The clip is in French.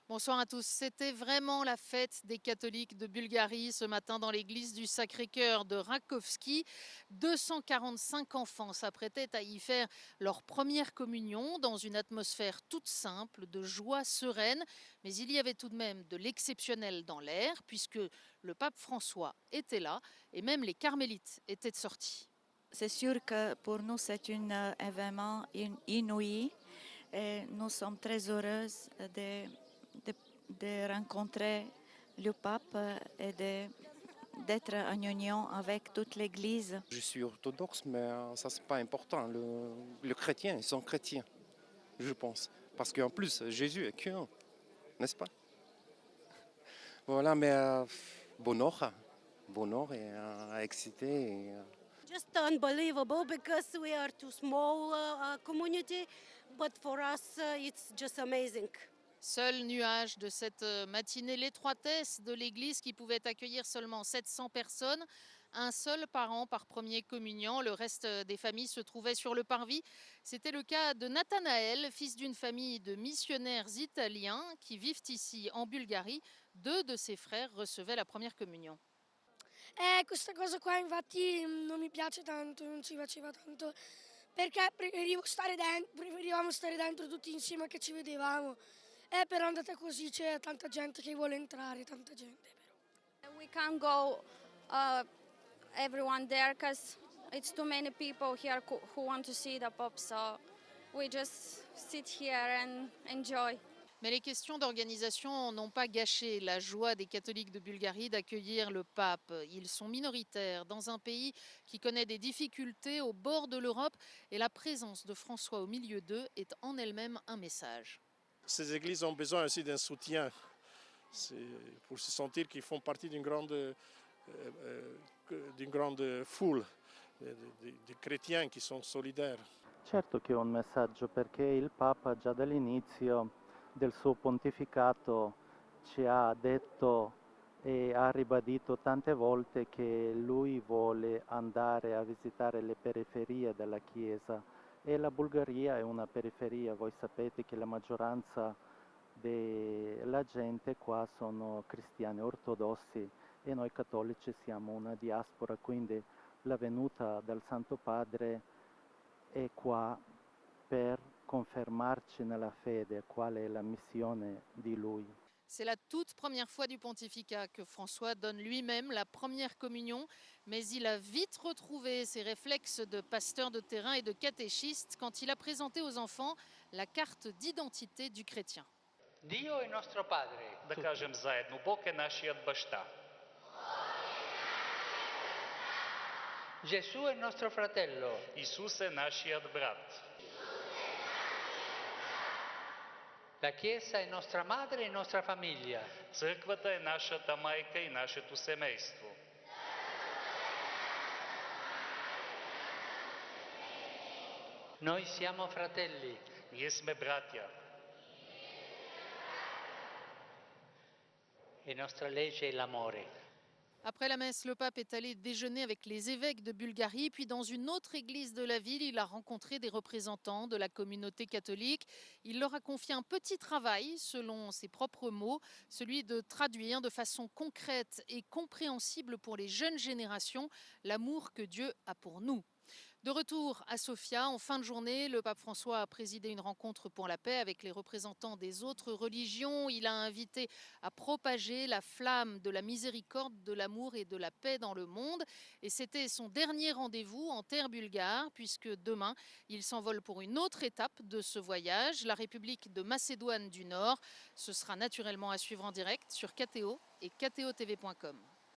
Bonsoir à tous. C'était vraiment la fête des catholiques de Bulgarie ce matin dans l'église du Sacré-Cœur de Rakovski. 245 enfants s'apprêtaient à y faire leur première communion dans une atmosphère toute simple, de joie sereine. Mais il y avait tout de même de l'exceptionnel dans l'air puisque le pape François était là et même les carmélites étaient sortis. C'est sûr que pour nous, c'est un événement inouï et nous sommes très heureuses de rencontrer le pape et d'être en union avec toute l'Église. Je suis orthodoxe, mais ça, c'est pas important. Le chrétien, ils sont chrétiens, je pense. Parce qu'en plus, Jésus est qu'un, n'est-ce pas? Voilà, mais bonheur et excité. Just unbelievable because we are too small community, but for us it's just amazing. Seul nuage de cette matinée, l'étroitesse de l'église qui pouvait accueillir seulement 700 personnes, un seul parent par premier communion, le reste des familles se trouvait sur le parvis. C'était le cas de Nathanaël, fils d'une famille de missionnaires italiens qui vivent ici en Bulgarie. Deux de ses frères recevaient la première communion. Questa cosa qua infatti non mi piace tanto, non ci faceva tanto, perché preferivamo stare dentro tutti insieme che ci vedevamo. Però è andata così, c'è tanta gente che vuole entrare, tanta gente però. We can't go everyone there because it's too many people here who want to see the Pope, so we just sit here and enjoy. Mais les questions d'organisation n'ont pas gâché la joie des catholiques de Bulgarie d'accueillir le pape. Ils sont minoritaires dans un pays qui connaît des difficultés au bord de l'Europe et la présence de François au milieu d'eux est en elle-même un message. Ces églises ont besoin aussi d'un soutien pour se sentir qu'ils font partie d'une grande foule di chrétiens qui sont solidaires. Certo che è un messaggio perché il Papa già dall'inizio del suo pontificato ci ha detto e ha ribadito tante volte che lui vuole andare a visitare le periferie della Chiesa e la Bulgaria è una periferia, voi sapete che la maggioranza della gente qua sono cristiani ortodossi e noi cattolici siamo una diaspora, quindi la venuta del Santo Padre è qua per confermarci nella fede qual è la missione di lui. C'est la toute première fois du pontificat que François donne lui-même la première communion, mais il a vite retrouvé ses réflexes de pasteur de terrain et de catéchiste quand il a présenté aux enfants la carte d'identité du chrétien. Dio è nostro Padre. Да кажем заедно, Бог е нашият баща. Gesù è nostro fratello. Исус е нашият брат. La Chiesa è nostra madre e nostra famiglia. Църквата е нашата майка и нашето семейство. Noi siamo fratelli. Ние сме братя. E nostra legge è l'amore. Après la messe, le pape est allé déjeuner avec les évêques de Bulgarie, puis dans une autre église de la ville, il a rencontré des représentants de la communauté catholique. Il leur a confié un petit travail, selon ses propres mots, celui de traduire de façon concrète et compréhensible pour les jeunes générations l'amour que Dieu a pour nous. De retour à Sofia, en fin de journée, le pape François a présidé une rencontre pour la paix avec les représentants des autres religions. Il a invité à propager la flamme de la miséricorde, de l'amour et de la paix dans le monde. Et c'était son dernier rendez-vous en terre bulgare, puisque demain, il s'envole pour une autre étape de ce voyage, la République de Macédoine du Nord. Ce sera naturellement à suivre en direct sur KTO et KTOTV.com.